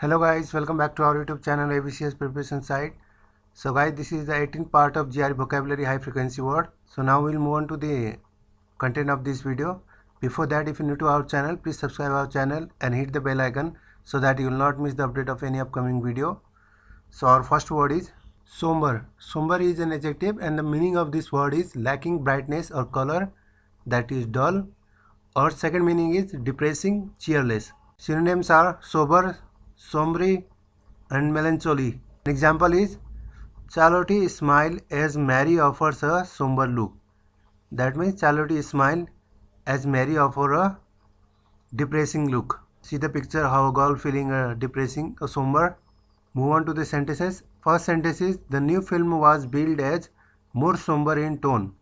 Hello guys, welcome back to our YouTube channel ABCS preparation site. So guys, this is the 18th part of GRE vocabulary high frequency word. So now we'll move on to the content of this video. Before that, if you're new to our channel, please subscribe our channel and hit the bell icon so that you will not miss the update of any upcoming video. So our first word is somber. Somber is an adjective and the meaning of this word is lacking brightness or color, that is dull. Or second meaning is depressing, cheerless. Synonyms are sober, sombre and melancholy. An example is Charlotte smile as Mary offers a somber look. That means Charlotte smile as Mary offers a depressing look. See the picture how a girl feeling depressing or somber. Move on to the sentences. First sentence is the new film was billed as more somber in tone,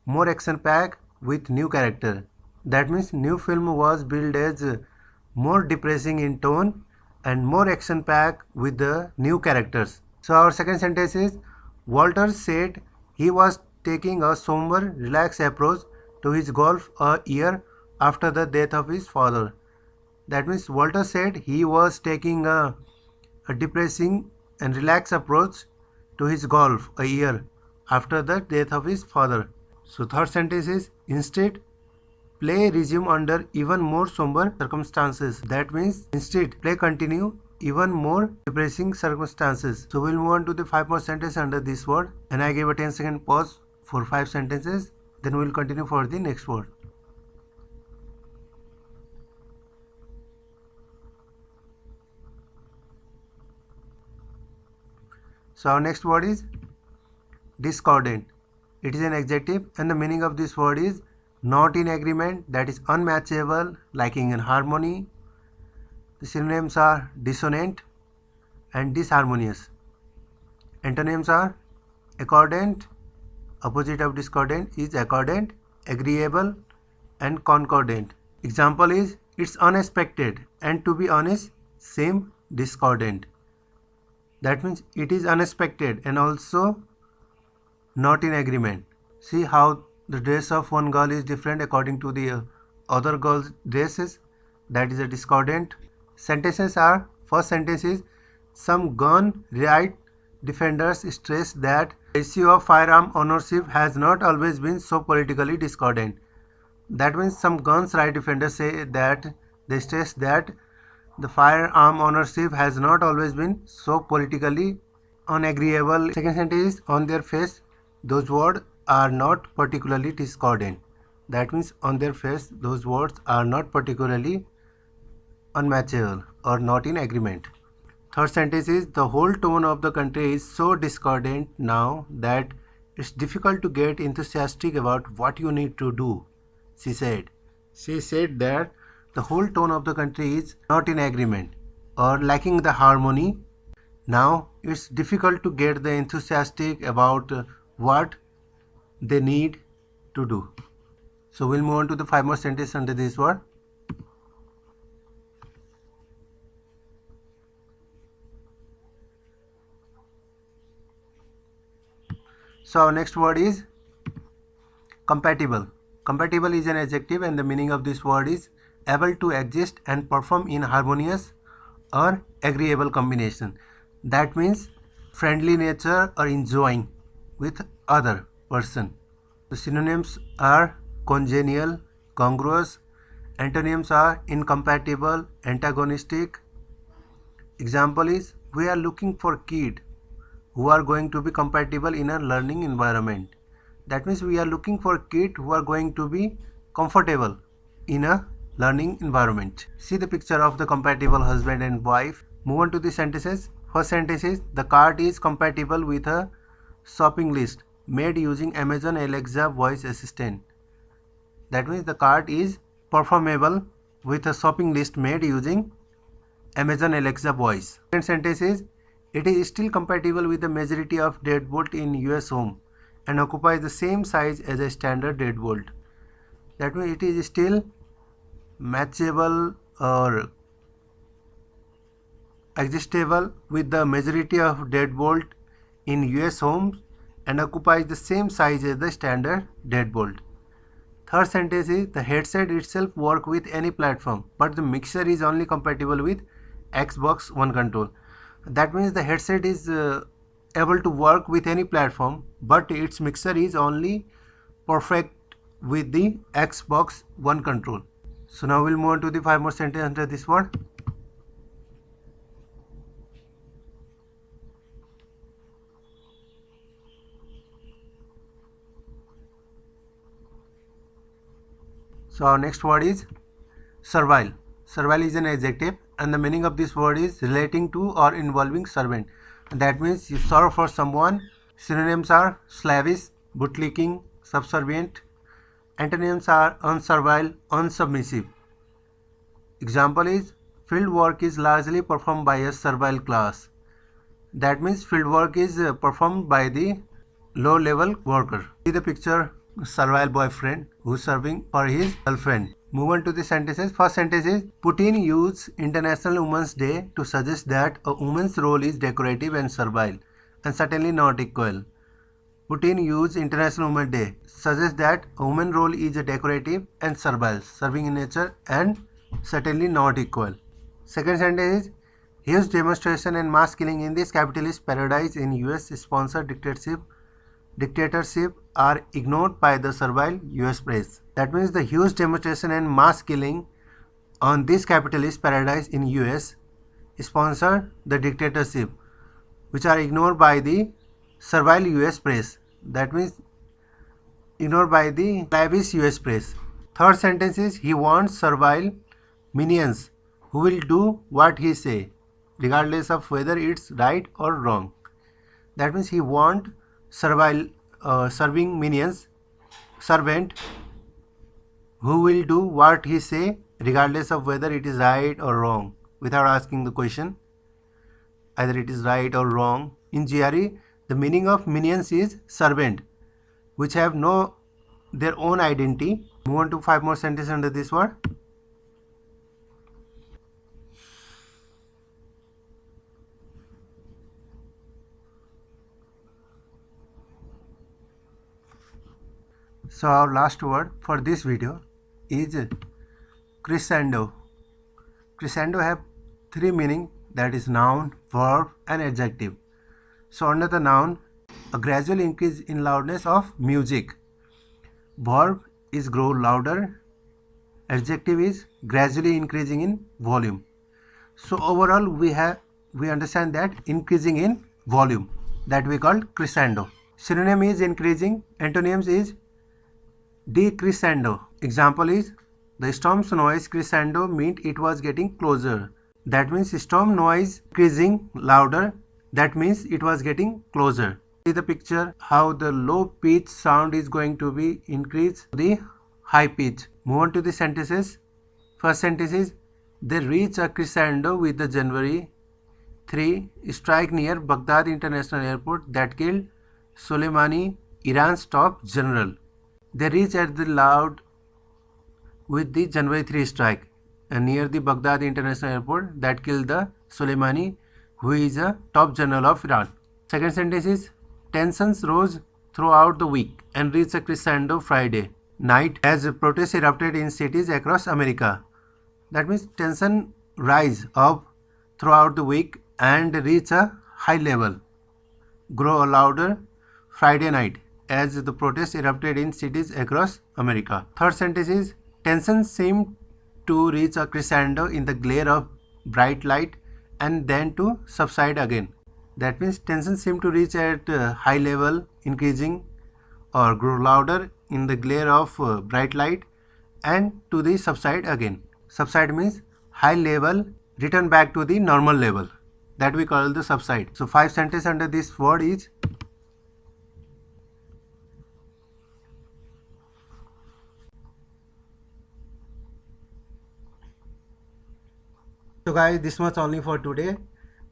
more action packed with new character. That means new film was billed as more depressing in tone and more action packed with the new characters. So our second sentence is Walter said he was taking a somber, relaxed approach to his golf a year after the death of his father. That means Walter said he was taking a depressing and relaxed approach to his golf a year after the death of his father. So third sentence is instead play resume under even more somber circumstances. That means instead play continue even more depressing circumstances. So we'll move on to the 5 more sentences under this word and I gave a 10-second pause for 5 sentences. Then we'll continue for the next word. So our next word is discordant. It is an adjective and the meaning of this word is not in agreement, that is unmatchable, lacking in harmony. The synonyms are dissonant and disharmonious. Antonyms are accordant, opposite of discordant is accordant, agreeable and concordant. Example is it's unexpected and to be honest, same discordant. That means it is unexpected and also not in agreement. See how the dress of one girl is different according to the other girl's dresses. That is a discordant. Sentences are, first sentence is some gun right defenders stress that the issue of firearm ownership has not always been so politically discordant. That means some guns right defenders say that they stress that the firearm ownership has not always been so politically unagreeable. Second sentence is on their face those words are not particularly discordant. That means on their face those words are not particularly unmatchable or not in agreement. Third sentence is the whole tone of the country is so discordant now that it's difficult to get enthusiastic about what you need to do, she said. She said that the whole tone of the country is not in agreement or lacking the harmony. Now it's difficult to get the enthusiastic about what they need to do. So we'll move on to the 5 more sentences under this word. So our next word is compatible. Compatible is an adjective and the meaning of this word is able to exist and perform in harmonious or agreeable combination. That means friendly nature or enjoying with other person. The synonyms are congenial, congruous. Antonyms are incompatible, antagonistic. Example is we are looking for kids who are going to be compatible in a learning environment. That means we are looking for kids who are going to be comfortable in a learning environment. See the picture of the compatible husband and wife. Move on to the sentences. First sentence is the cart is compatible with a shopping list made using Amazon Alexa voice assistant. That means the cart is performable with a shopping list made using Amazon Alexa voice. Second sentence is it is still compatible with the majority of deadbolt in US home and occupies the same size as a standard deadbolt. That means it is still matchable or adjustable with the majority of deadbolt in US homes and occupies the same size as the standard deadbolt. Third sentence is the headset itself works with any platform, but the mixer is only compatible with Xbox One control. That means the headset is able to work with any platform, but its mixer is only perfect with the Xbox One control. So now we'll move on to the 5 more sentences under this word. So our next word is servile. Servile is an adjective and the meaning of this word is relating to or involving servant. That means you serve for someone. Synonyms are slavish, bootlicking, subservient. Antonyms are unservile, unsubmissive. Example is field work is largely performed by a servile class. That means field work is performed by the low level worker. See the picture, servile boyfriend who's serving for his girlfriend. Move on to the sentences. First sentence is Putin used International Women's Day to suggest that a woman's role is decorative and servile and certainly not equal. Putin used International Women's Day suggests that a woman's role is a decorative and servile, serving in nature and certainly not equal. Second sentence is huge demonstration and mass killing in this capitalist paradise in US sponsored dictatorship are ignored by the servile US press. That means the huge demonstration and mass killing on this capitalist paradise in US sponsored the dictatorship which are ignored by the servile US press. That means ignored by the slavish US press. Third sentence is he wants servile minions who will do what he say regardless of whether it's right or wrong. That means he wants serving minions, servant who will do what he say regardless of whether it is right or wrong without asking the question either it is right or wrong. In GRE, the meaning of minions is servant which have their own identity. Move on to 5 more sentences under this word. So our last word for this video is crescendo. Crescendo have 3 meaning, that is noun, verb and adjective. So under the noun, a gradual increase in loudness of music. Verb is grow louder. Adjective is gradually increasing in volume. So overall we understand that increasing in volume, that we call crescendo. Synonym is increasing. Antonyms is decrescendo. Example is the storm's noise crescendo meant it was getting closer. That means storm noise increasing louder. That means it was getting closer. See the picture how the low pitch sound is going to be increased to the high pitch. Move on to the sentences. First sentence is they reach a crescendo with the January 3 strike near Baghdad International Airport that killed Soleimani, Iran's top general. They reach at the loud with the January 3 strike and near the Baghdad International Airport that killed the Soleimani, who is a top general of Iran. Second sentence is tensions rose throughout the week and reached a crescendo Friday night as protests erupted in cities across America. That means tension rise up throughout the week and reach a high level, grow louder Friday night as the protests erupted in cities across America. Third sentence is tensions seemed to reach a crescendo in the glare of bright light and then to subside again. That means tensions seem to reach at high level, increasing or grow louder in the glare of bright light and to the subside again. Subside means high level return back to the normal level, that we call the subside. So 5 sentences under this word is so guys, this much only for today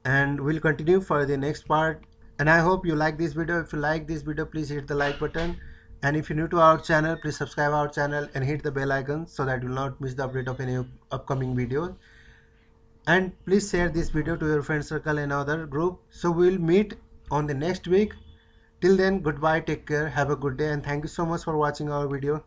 and we'll continue for the next part. And I hope you like this video. If you like this video, please hit the like button, and if you're new to our channel, please subscribe our channel and hit the bell icon so that you will not miss the update of any upcoming videos. And please share this video to your friend circle and other group. So we'll meet on the next week. Till then, goodbye, take care, have a good day, and thank you so much for watching our video.